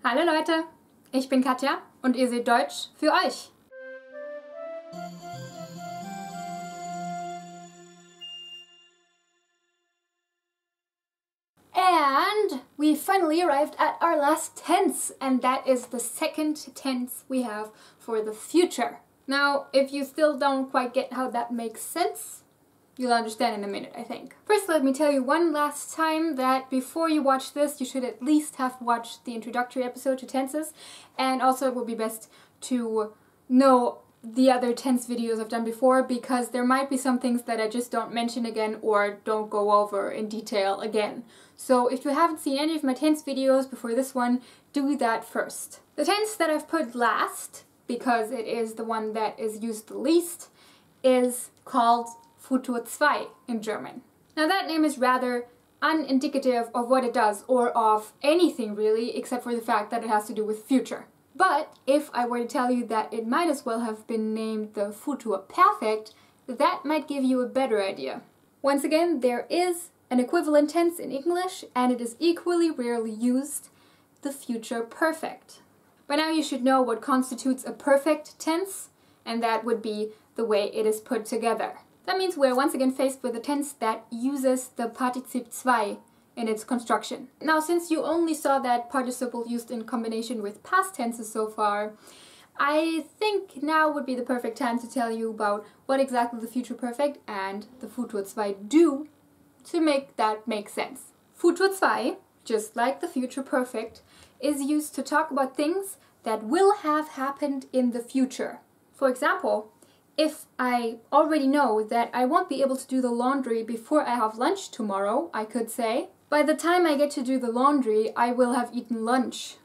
Hallo Leute, ich bin Katja und ihr seht Deutsch für euch. And we finally arrived at our last tense, and that is the second tense we have for the future. Now, if you still don't quite get how that makes sense, you'll understand in a minute, I think. First, let me tell you one last time that before you watch this, you should at least have watched the introductory episode to tenses, and also it will be best to know the other tense videos I've done before, because there might be some things that I just don't mention again or don't go over in detail again. So if you haven't seen any of my tense videos before this one, do that first. The tense that I've put last, because it is the one that is used the least, is called Futur 2 in German. Now that name is rather unindicative of what it does, or of anything really, except for the fact that it has to do with future. But if I were to tell you that it might as well have been named the Futur Perfect, that might give you a better idea. Once again, there is an equivalent tense in English, and it is equally rarely used, the Future Perfect. By now you should know what constitutes a perfect tense, and that would be the way it is put together. That means we're once again faced with a tense that uses the Partizip 2 in its construction. Now, since you only saw that participle used in combination with past tenses so far, I think now would be the perfect time to tell you about what exactly the future perfect and the Futur 2 do to make that make sense. Futur 2, just like the future perfect, is used to talk about things that will have happened in the future. For example, if I already know that I won't be able to do the laundry before I have lunch tomorrow, I could say, by the time I get to do the laundry, I will have eaten lunch.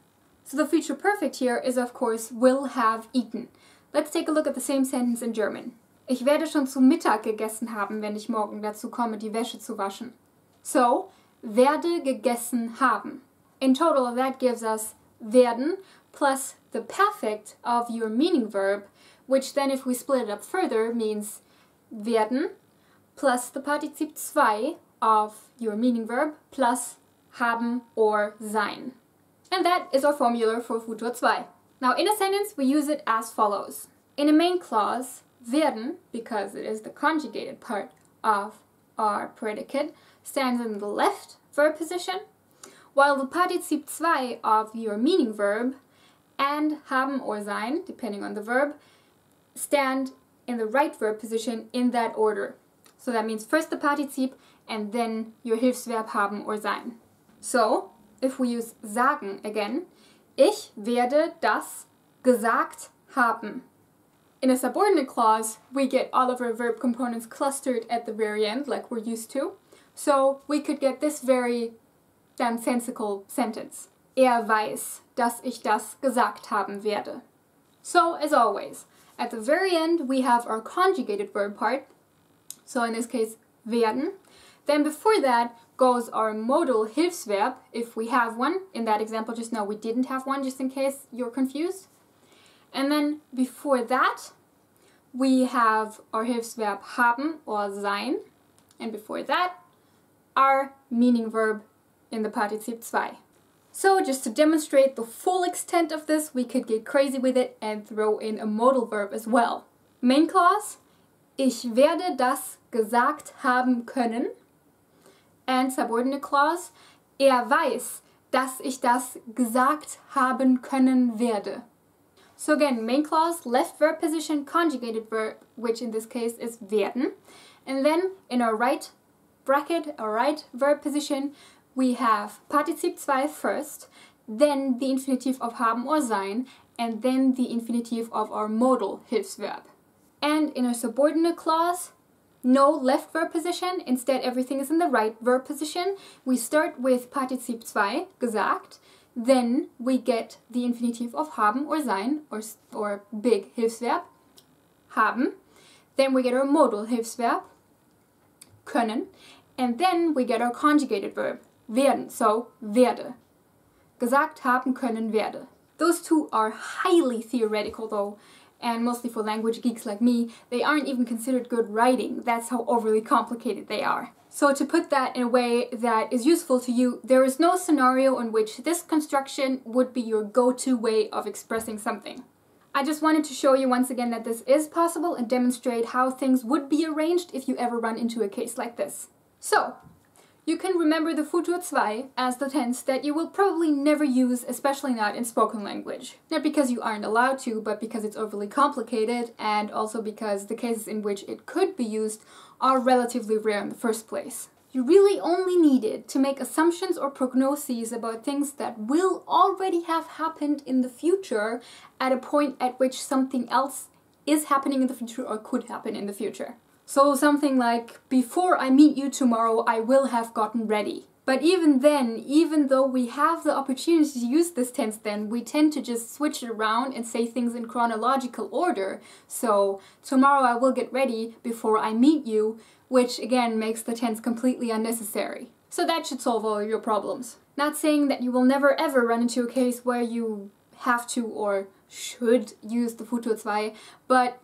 So the future perfect here is, of course, will have eaten. Let's take a look at the same sentence in German. Ich werde schon zu Mittag gegessen haben, wenn ich morgen dazu komme, die Wäsche zu waschen. So, werde gegessen haben. In total, that gives us werden plus the perfect of your meaning verb, which then, if we split it up further, means werden plus the Partizip 2 of your meaning verb plus haben or sein. And that is our formula for Futur 2. Now, in a sentence, we use it as follows. In a main clause, werden, because it is the conjugated part of our predicate, stands in the left verb position, while the Partizip 2 of your meaning verb and haben or sein, depending on the verb, stand in the right verb position in that order. So that means first the Partizip and then your Hilfsverb haben or sein. So, if we use sagen again, ich werde das gesagt haben. In a subordinate clause, we get all of our verb components clustered at the very end, like we're used to. So we could get this very nonsensical sentence. Er weiß, dass ich das gesagt haben werde. So, as always, at the very end we have our conjugated verb part, so in this case, werden. Then before that goes our modal Hilfsverb, if we have one. In that example just now we didn't have one, just in case you're confused. And then before that we have our Hilfsverb haben or sein. And before that our meaning verb in the Partizip 2. So just to demonstrate the full extent of this, we could get crazy with it and throw in a modal verb as well. Main clause, ich werde das gesagt haben können. And subordinate clause, er weiß, dass ich das gesagt haben können werde. So again, main clause, left verb position, conjugated verb, which in this case is werden. And then in our right bracket, our right verb position, we have Partizip 2 first, then the infinitive of haben or sein, and then the infinitive of our modal Hilfsverb. And in a subordinate clause, no left verb position, instead everything is in the right verb position. We start with Partizip 2, gesagt, then we get the infinitive of haben or sein, or big Hilfsverb, haben. Then we get our modal Hilfsverb, können, and then we get our conjugated verb, werden, so werde. Gesagt haben können werde. Those two are highly theoretical though, and mostly for language geeks like me, they aren't even considered good writing. That's how overly complicated they are. So to put that in a way that is useful to you, there is no scenario in which this construction would be your go-to way of expressing something. I just wanted to show you once again that this is possible and demonstrate how things would be arranged if you ever run into a case like this. So, you can remember the Futur 2 as the tense that you will probably never use, especially not in spoken language. Not because you aren't allowed to, but because it's overly complicated, and also because the cases in which it could be used are relatively rare in the first place. You really only needed to make assumptions or prognoses about things that will already have happened in the future at a point at which something else is happening in the future or could happen in the future. So something like, before I meet you tomorrow, I will have gotten ready. But even then, even though we have the opportunity to use this tense then, we tend to just switch it around and say things in chronological order. So, tomorrow I will get ready before I meet you, which again makes the tense completely unnecessary. So that should solve all your problems. Not saying that you will never ever run into a case where you have to or should use the Futur 2, but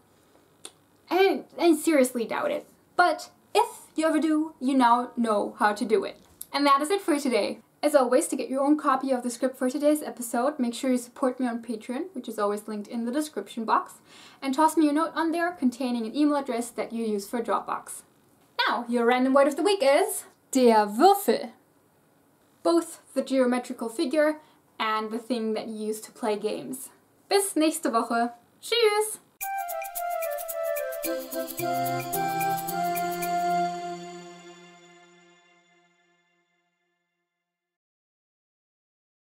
I seriously doubt it. But if you ever do, you now know how to do it. And that is it for today. As always, to get your own copy of the script for today's episode, make sure you support me on Patreon, which is always linked in the description box, and toss me a note on there containing an email address that you use for DropBox. Now, your random word of the week is der Würfel. Both the geometrical figure and the thing that you use to play games. Bis nächste Woche. Tschüss!